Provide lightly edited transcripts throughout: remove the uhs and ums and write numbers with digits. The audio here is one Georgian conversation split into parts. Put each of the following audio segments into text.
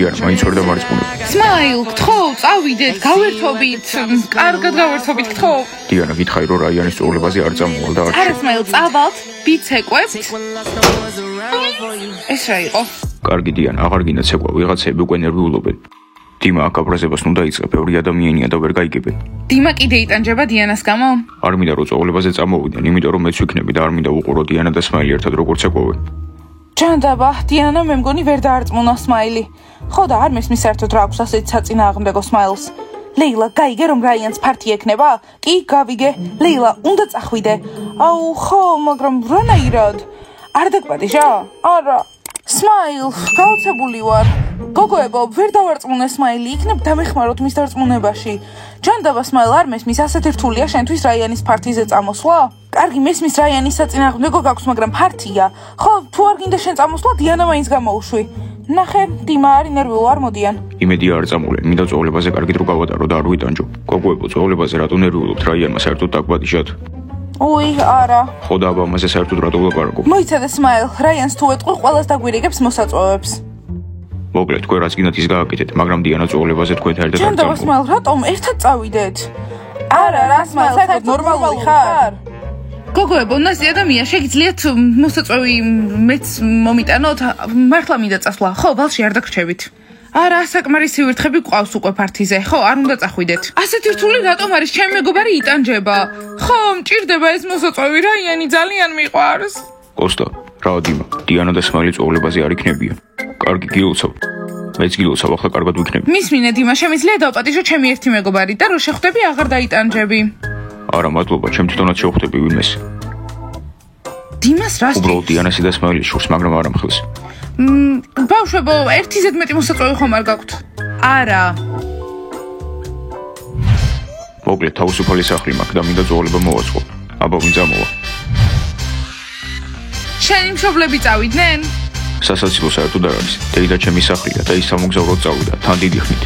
დიანა, მაინც ვერ დამარცხუნებ. Smile, გთხოვ, წავიდეთ, გავერთობით, კარგად გავერთობით, გთხოვ. დიანა, გითხარი, რომ რაიანის წვეულებაზე არ წამოვალ და არ არა, Smile, წავალთ, ბიცეკვებთ. ეს რა იყო? კარგი დიანა, აღარ გინდა ცეკვა, ვიღაცები უკვე ნერვიულობენ. დიმა აქ აბრაზებას უნდა იწყებ, ბევრი ადამიანია და ვერ გაიგებენ. დიმა კიდე იტანჯება დიანას გამო? არ მინდა რომ წვეულებაზე წამოვიდნენ, იმიტომ რომ მეც ვიქნები და არ მინდა უყურო დიანა და სმაილი ერთად როგორ ცეკვავენ. ჯანდაბა, დიანა მე მგონი ვერ დაარწმუნა სმაილი. ხო და არ მესმის საერთოდ რა აქვს ასეთ საწინააღმდეგო სმაილს. ლეილა, გაიგე რომ რაიანს ფართი ექნება? კი, გავიგე. ლეილა, უნდა წახვიდე. აუ, ხო, მაგრამ რანაირად? არ დაგპატიჟა? არა. სმაილ, გაოცებული ვარ. გოგოებო, ვერ დავარწმუნე სმაილი, იქნებ დამეხმაროთ მის დარწმუნებაში. ჯანდაბა სმაილ არ მესმის, ასეთი რთულია შენთვის რაიანის ფართიზე წამოსვლა? კარგი, მესმის რაიანის საწინააღმდეგო გაქვს, მაგრამ ფართია. ხო, თუ არ გინდა შენ წამოსვლა, დიანა მაინც გამოუშვი. ნახე, დიმა არის ნერვიულ არ მოდიან. იმედია არ წამოვლენ, მინდა წვეულებაზე კარგი დრო გავატარო და არ ვიტანჯო. გოგოებო, წვეულებაზე რატო ნერვიულობთ, რაიანმა საერთოდ დაგბადიშათ? ой, არა. ხო და აბა ამაზე საერთოდ რატო ვლაპარაკობ? მოიცადე სმაილ, რაიანს თუ ეტყვი, ყველას დაგვირიგებს მოსაწვევებს. მოკლედ, თქვენ რაც გინდათ ის გააკეთეთ, მაგრამ დიანა წვეულებაზე თქვენთან ერთად არ ჯანდაბა წამოვალ. სმაილ, რატომ ერთად წავიდეთ? არა, რა სმაილ, საერთოდ ნორმალური ხარ? გოგოებო, ნაზი ადამია, შეგიძლიათ მოსაწვევი მეც მომიტანოთ? მართლა მინდა წასვლა. ხო, ბალში არ დაგრჩებით. არა, საკმარისი ვირთხები გვყავს უკვე ფართიზე. ხო, არ უნდა წახვიდეთ. ასეთი რთული რატომ არის? ჩემი მეგობარი იტანჯება. ხო, მჭირდება ეს მოსაწვევი, რაიანი ძალიან მიყვარს. კოსტა, რა დიმა, დიანა და სმაილი წვეულებაზე არ იქნებიან. კარგი, გილოცავ. მეც გილოცავ, ახლა კარგად ვიქნები. მისმინე დიმა, შემიძლია დავპატიჟო ჩემი ერთი მეგობარი და რო შეხვდები აღარ დაიტანჯები. არა, მადლობა, ჩემ თვითონაც შევხვდები ვინმეს. დიმას რას უბრალოდ დიანასი და სმაილის შორს, მაგრამ არ ამხელს. ბავშვებო, ერთი ზედმეტი მოსაწვევი ხომ არ გაქვთ? არა. მოკლედ, თავისუფალი სახლი მაქვს და მინდა წვეულება მოვაწყო. აბა ვინ წამოვა? შენი მშობლები წავიდნენ? სასაცილო საერთოდ არ არის. დეიდა ჩემი სახლია და ის სამოგზაუროდ წავიდა, თან დიდი ხნით.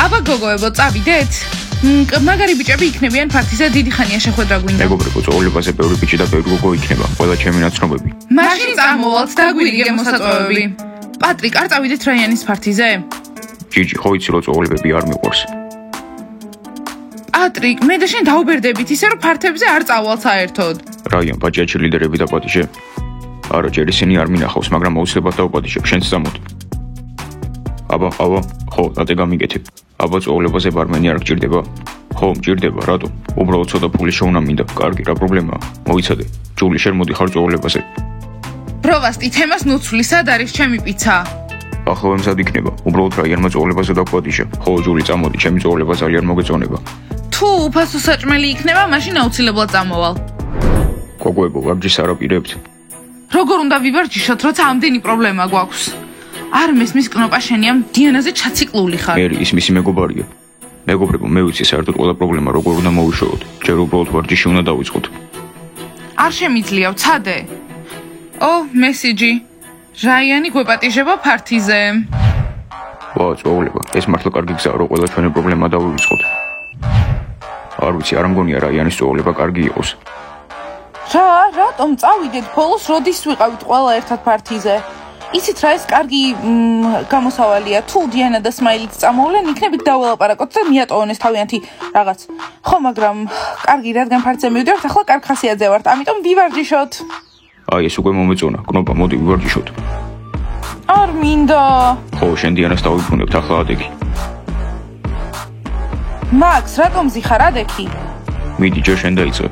აბა გოგოებო, წავიდეთ? მაგარი ბიჭები იქნებიან ფართიზე, დიდი ხანია შეხვედრა გვინდა. მეგობრებო, წვეულებაზე ბევრი ბიჭი და ბევრი გოგო იქნება, ყველა ჩემი ნაცნობები. მაშინ წამოვალთ, დაგვირიგე მოსაწვევები. პატრიკ, არ წავიდეთ რაიანის ფართიზე? ჯიჯი, ხო იცი რომ წვეულებები არ მიყვარს. პატრიკ, მე და შენ დაუბერდებით, ისე რომ ფართებზე არ წავალთ საერთოდ. რაიან, ბაჭიაჩი ლიდერები დაპატიჟე? არა, ჯერ ისინი არ მინახავს, მაგრამ აუცილებლად დავაპატიჟებ, შენც წამოდი. აბა, ხო, დადე გამიგეთებ. აბა წვეულებაზე ბარმენი არ გჭირდება? ხო, მჭირდება, რატო? უბრალოდ ცოტა ფული შოვნა მინდა. კარგი, რა პრობლემაა? მოიცადე. ჯული, შენ მოდი ხარ წვეულებაზე. პროვასტი, თემას ნუცვლი, სად არის ჩემი პიცა? ახლა მზად იქნება. უბრალოდ რაიანმა წვეულებაზე დავაპატიჟე. ხო, ჯული, წამოდი, ჩემი წვეულება ძალიან მოგეწონება. თუ უფასო საჭმელი იქნება, მაშინ აუცილებლად წამოვალ. გოგოებო, ვარჯიშს არ აპირებთ? როგორ უნდა ვივარჯიშოთ, როცა ამდენი პრობლემა გვაქვს? არ მესმის კნოპა შენია, დიანაზე ჩაციკლული ხარ. მერი, ის მისი მეგობარია. მეგობრებო, მე ვიცი საერთოდ ყველა პრობლემა როგორ უნდა მოვიშოვოთ. ჯერ უბრალოდ ვარჯიში უნდა დავიწყოთ. არ შემიძლია, ვცადე. მესიჯი. რაიანი გვეპატიჟება ფართიზე. ვა, წვეულება, ეს მართლა კარგი გზაა, რომ ყველა ჩვენი პრობლემა დავივიწყოთ. არ ვიცი, არ მგონია რაიანის წვეულება კარგი იყოს. რატომ წავიდეთ ბოლოს, როდის ვიყავით ყველა ერთად ფართიზე? იცით რა, ეს კარგი გამოსავალია. თუ დიანა და სმაილიც წამოვლენ, იქნებით დაველაპარაკოთ და მიატოვონ ეს თავიანთი რაღაც. ხო, მაგრამ კარგი, რადგან ფართზე მივდივართ, ახლა კარგ ხასიათზე ვართ, ამიტომ ვივარჯიშოთ. აი, ეს უკვე მომეწონა. კნოპა, მოდი ვივარჯიშოთ. არ მინდა. ხო, შენ დიანას დავიბრუნებთ, ახლა ადექი. მაქს, რატომ ზიხარ ადექი? მიდი, ჯერ შენ დაიწყე.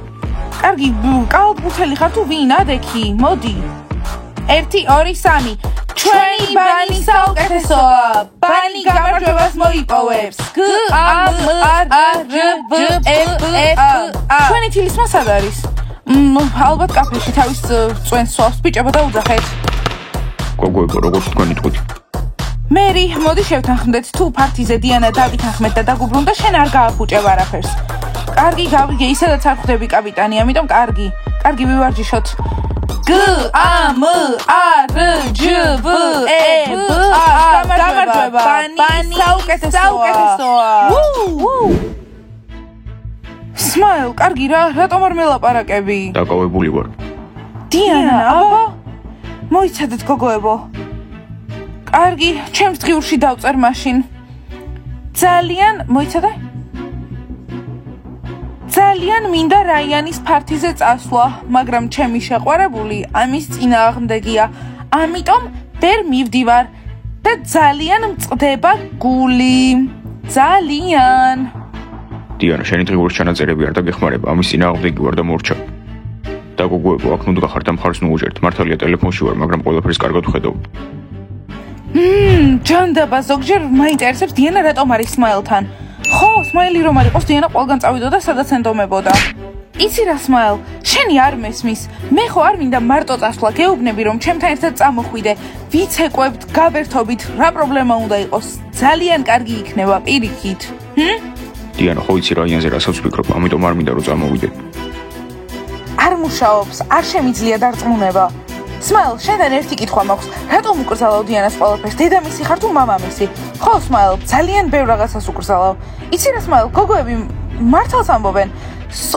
კარგი, კალბუთელი ხარ თუ ვინ ადექი? მოდი. 1 2 3 ჩვენი ბანი საუკეთესოა. ბანი გამარჯვებას მოიპოვებს. ჩვენი თილისმა სად არის? ალბათ კაფეში თავის წვენს სვავს, ბიჭებო დაუძახეთ. გოგოებო, როგორც თქვენი ტყვით. მერი, მოდი შევთანხმდეთ, თუ ფართიზე დიანა დავითანხმეთ და დაგუბრუნდა, შენ არ გააფუჭებ არაფერს. კარგი, გავიგე, ისედაც არ ხვდები კაპიტანი, ამიტომ კარგი ვივარჯიშოთ. გამარჯვება. ბანი საუკეთესოა. სმაილ, კარგი რა, რატომ არ მელაპარაკები? დაკავებული ვარ. დიანა, აბა? მოიცადეთ გოგოებო. კარგი, ჩემს დღიურში დავწერ მაშინ. ძალიან, მოიცადე? ძალიან მინდა რაიანის ფართიზე წასვლა, მაგრამ ჩემი შეყვარებული ამის წინააღმდეგია. ამიტომ ვერ მივდივარ და ძალიან მწყდება გული. ძალიან. დიანა, შენი დღიურის ჩანაწერები არ დაგეხმარება, ამის წინააღმდეგი ვარ და მორჩა. და გოგოებო, აქ ნუ დგახარ და მხარს ნუ უჭერთ. მართალია ტელეფონში ვარ, მაგრამ ყველაფერს კარგად ვხედავ. ჯანდაბა, ზოგჯერ მაინტერესებს დიანა რატომ არის სმაილთან. ხო, სმაილი რომ არ იყოს, დიანა ყველგან წავიდოდა, სადაც ენდომებოდა. იცი რა სმაილ, შენი არ მესმის. მე ხო არ მინდა მარტო წასვლა, გეუბნები რომ ჩემთან ერთად წამოხვიდე. ვიცეკვებთ, გაბერთობით, რა პრობლემა უნდა იყოს. ძალიან კარგი იქნება პირიქით. დიანა, ხო იცი რაიანზე რასაც ვფიქრობ, ამიტომ არ მინდა რომ წამოვიდე. არ მუშაობს, არ შემიძლია დარწმუნება. სმაილ, შენთან ერთი კითხვა მაქვს. რატომ უკრძალავ დიანას ყველაფერს? დედამისი ხარ თუ მამამისი? ხო, სმაილ, ძალიან ბევრ რაღაცას უკრძალავ. იცი რა სმაილ, გოგოები მართალს ამბობენ.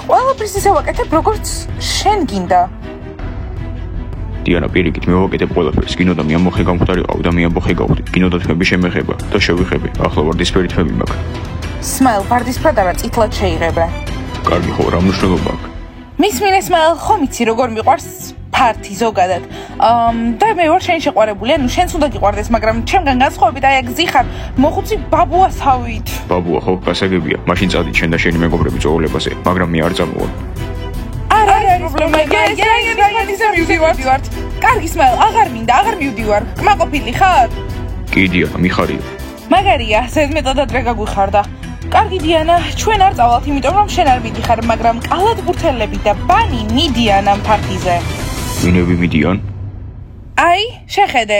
ყველაფერს ისე ვაკეთებ, როგორც შენ გინდა. დიანა, პირიქით, მე ვაკეთებ ყველაფერს. გინოდა მე ამოხე გამختارიყავ და მე ამბოხე გავხდი. გინოდა თმები შემეხება და შევიხები. ახლა ვარდისფერი თმები მაქვს. სმაილ, ვარდისფრად არა, წითლად შეიღებე. კარგი ხო, რა მნიშვნელობა აქვს? მისმინე სმაილ, ხომ იცი როგორ მიყვარს ფართი ზოგადად. და მე ვარ შენ შეყვარებული, ანუ შენს უნდა გიყვარდეს, მაგრამ ჩემგან განსხვავებით აი აქ ზიხარ, მოხუცი ბაბუასავით. ბაბუა ხო, გასაგებია. მაშინ წადით შენ და შენი მეგობრები წოულებაზე, მაგრამ მე არ წამოვალ. არ არის პრობლემა, რაიანის მივდივართ. კარგი სმაილ, აღარ მინდა, აღარ მივდივარ. კმაყოფილი ხარ? კი დიანა, მიხარია. მაგარია, ზედმეტად ადრე გაგვიხარდა. კარგი დიანა, ჩვენ არ წავალთ, იმიტომ რომ შენ არ მიდიხარ, მაგრამ კალათბურთელები და ბანი მიდიან ამ ფართიზე. ვინები მიდიან? აი, შეხედე.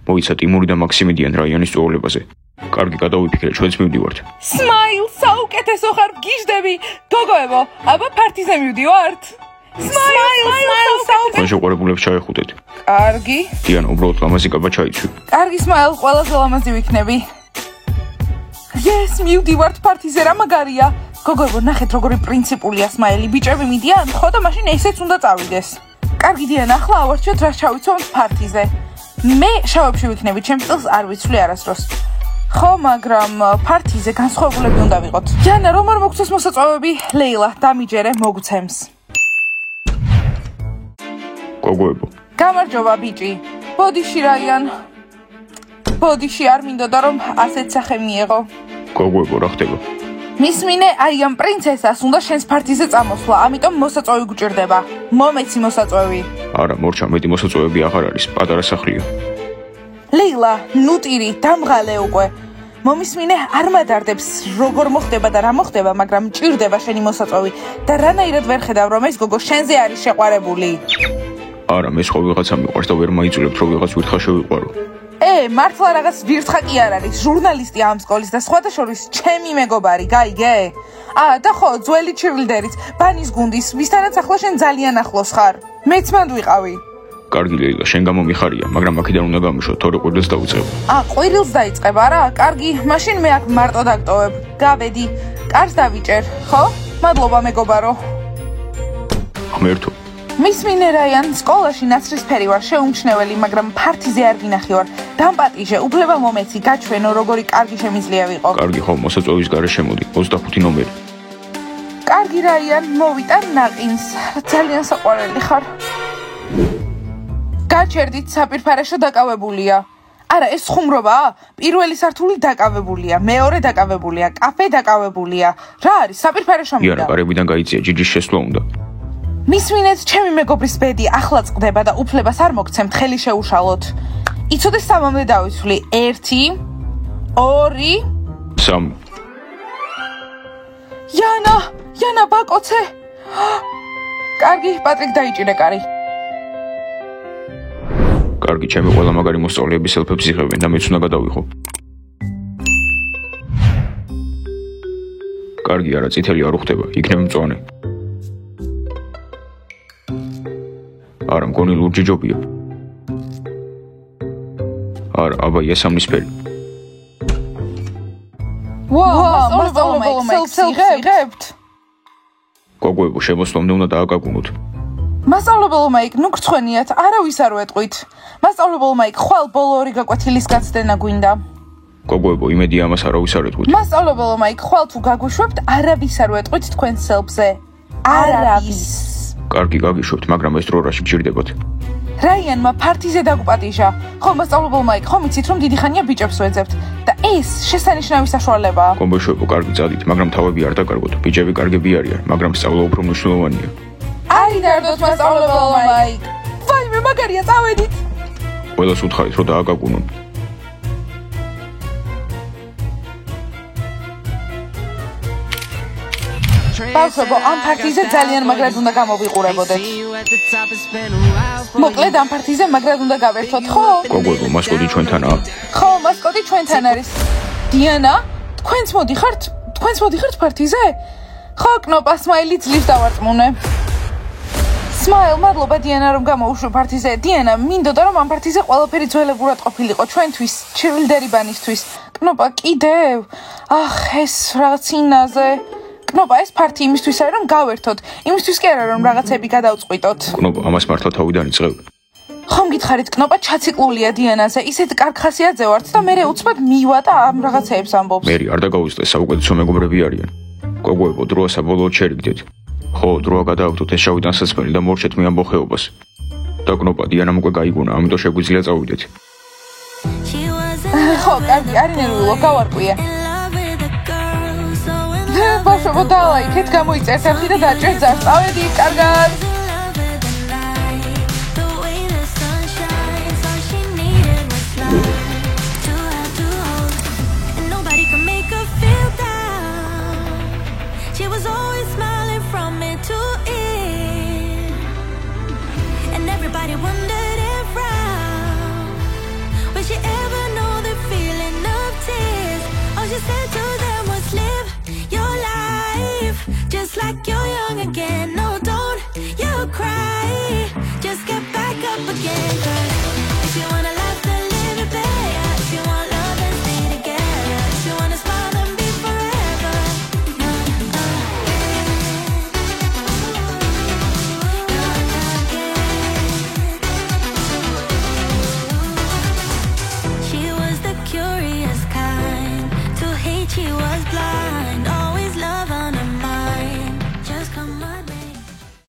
მოიცა ტიმური და მაქსიმი მიდიან რაიანის წოულებაზე. კარგი, გადავიფიქრე, ჩვენც მივდივართ. სმაილ, საუკეთესო ხარ, გიждები. გოგოებო, აბა ფართიზე მივდივართ. სმაილ, საუკეთესო. მან შეყვარებულებს ჩაეხუტეთ. კარგი. დიანა, უბრალოდ ლამაზი კაბა ჩაიცვი. კარგი სმაილ, ყველაზე ლამაზი ვიქნები. ეს მივდივართ ფართიზე, რა მაგარია. გოგოებო, ნახეთ როგორი პრინციპულია სმაილი. ბიჭები მიდიან, ხო და მაშინ ესეც უნდა წავიდეს. კარგი დიანა, ახლა ავარჩიოთ რა შავიცვამთ ფართიზე. მე შავებში ვიქნები, ჩემს წელს არ ვიცვლი არასდროს. ხო, მაგრამ ფართიზე განსხვავებულები უნდა ვიყოთ. ჯანა, რომ არ მოგცეს მოსაწვევები, ლეილა, დამიჯერე, მოგცემს. გოგოებო. გამარჯობა, ბიჭი. ბოდიში რაიან. ბოდიში არ მინდოდა რომ ასეთ სახე მიეღო. გოგოებო, რა ხდება? მისმინე, აი ამ პრინცესას უნდა შენს ფართიზე წამოსვლა, ამიტომ მოსაწვევი გჭირდება. მომეცი მოსაწვევი. არა, მორჩა, მეტი მოსაწვევები აღარ არის, პატარა სახლია. ლეილა, ნუტირი, დამღალე უკვე. მომისმინე, არ მადარდებს როგორ მოხდება და რა მოხდება, მაგრამ მჭირდება შენი მოსაწვევი და რანაირად ვერ ხედავ რომ ეს გოგო შენზე არის შეყვარებული. არა, მე სხვა ვიღაცა მიყვარს და ვერ მაიძულებთ რომ ვიღაც ვირთხა შევიყვარო. მართლა რაღაც ვირთხა კი არ არის, ჟურნალისტი ამ სკოლის და სხვათა შორის ჩემი მეგობარი, გაიგე? და ხო, ძველი ჩიрлდერიც, ბანის გუნდის, ვისთანაც ახლა შენ ძალიან ახლოს ხარ. მეც მანდ ვიყავი. კარგი ლეილა, შენ გამო მიხარია, მაგრამ აქედან უნდა გამიშო, თორე ყვირილს დავიწყებ. ყვირილს დაიწყებ, არა? კარგი, მაშინ მე აქ მარტო დაგტოვებ. გავედი, კარს დავიჭერ, ხო? მადლობა მეგობარო. ღმერთო. მისმინე რაიან, სკოლაში ნაცრისფერი ვარ, შეუმჩნეველი, მაგრამ ფართიზე არ გინახი ვარ. დამპატიჟე, უფლება მომეცი, გაჩვენო, როგორი კარგი შემიძლია ვიყო. კარგი, ხო, მოსაწვევის გარე შემოდი, 25 ნომერი. კარგი რაიან, მოვიტან ნაყინს. ძალიან საყვარელი ხარ. გაჩერდით, საპირფარეშო დაკავებულია. არა, ეს ხუმრობაა? პირველი სართული დაკავებულია, მეორე დაკავებულია, კაფე დაკავებულია. რა არის, საპირფარეშო მინდა? იანა, კარებიდან გაიწია, ჯიჯის შესვლა უნდა. მისმინეთ, ჩემი მეგობრის ბედი ახლა წყდება და უფლებას არ მოგცემთ, ხელი შეუშალოთ. იცოდე 3-მდე დავიცვლი. 1, 2, 3. Яна, ბაკოცე. კარგი, პატრიკ დაიჭირე კარი. კარგი, ჩემი ყველა მაგარი მოსწავლეები სელფებს იღებენ და მეც უნდა გადავიხო. კარგი, არა, წითელი არ უხდება, იქნება მწვანე. არა, მგონი ლურჯი ჯობია. არა, აბა, იასამნისფერი. მასწავლებლო, იღებთ? გოგოებო, შემოსვლამდე უნდა დააკაკუნოთ. მასწავლებელმა იქ ნუ გრცხვენიათ, არავის არ ვეტყვით. მასწავლებელმა იქ ხვალ ბოლო ორი გაკვეთილის გაცდენა გვინდა. გოგოებო, იმედია ამას არავის არ ეტყვით. მასწავლებელმა იქ ხვალ თუ გაგვიშვებთ, არავის არ ვეტყვით თქვენ სელფზე. არავის. კარგი, გაგიშვებთ, მაგრამ ეს დრო რაში გჭირდებათ? რაიანმა ფართიზე დაგუპატიჟა. ხო, მასწავლებელმა იქ ხომ იცით რომ დიდი ხანია ბიჭებს ვეძებთ და ეს შესანიშნავი საშუალებაა. გოგოებო, კარგი წადით, მაგრამ თავები არ დაკარგოთ. ბიჭები კარგები არიან, მაგრამ სწავლა უფრო მნიშვნელოვანია. არი დარდოთ მასწავლებელმა იქ. ვაიმე, მაგარია, წავედით. ყველას უთხარით, რომ დააგაგუნონ. ბავშვებო, ამ ფართიზე ძალიან მაგრად უნდა გამოვიყურებოდეთ. მოკლედ ამ ფართიზე მაგრად უნდა გავერთოთ, ხო? გოგოებო, მასკოტი ჩვენთანაა? ხო, მასკოტი ჩვენთან არის. დიანა, თქვენც მოდიხართ ფართიზე? ხო, კნოპა, სმაილი ძლივს დავარწმუნე. სმაილ, მადლობა დიანა რომ გამოუშვი ფართიზე. დიანა, მინდოდა რომ ამ ფართიზე ყველაფერი ძველებურად ყოფილიყო ჩვენთვის, ჩრილდერიბანისთვის. კნოპა, კიდევ? ახ, ეს რაღაც ინაზე. კნოპა, ეს ფართი იმისთვის არის რომ გავერთოთ. იმისთვის კი არა რომ რაღაცები გადავწყვიტოთ. კნოპა, ამას მართლა თავიდან იწყებ? ხომ გითხარით, კნოპა ჩაციკლულია დიანაზე, ისეთ კარგ ხასიათზე ვართ და მე უცბად მივა და ამ რაღაცეებს ამბობს. მერი, არ დაგაუწყდეს, საუკეთესო მეგობრები არიან. გოგოებო, დროა საბოლოოდ შერიგდეთ. ხო, დროა გადაავთოთ ეს შავი ტანსაცმელი და მორჩეთ მე ამ ბოხეობას. და კნოპა, დიანამ უკვე გაიგონა, ამიტომ შეგვიძლია წავიდეთ. ხო, კარგი, არ ინერვიულო, გავარკვია. ბავშვებო, დალაიქეთ, გამოიწერთ ახი და დაჭერთ ზარს. წავედით, კარგად. Wondered if round will she ever know the feeling of tears? All she said to them was live your life just like you're young again. No, don't you cry, just get back up again.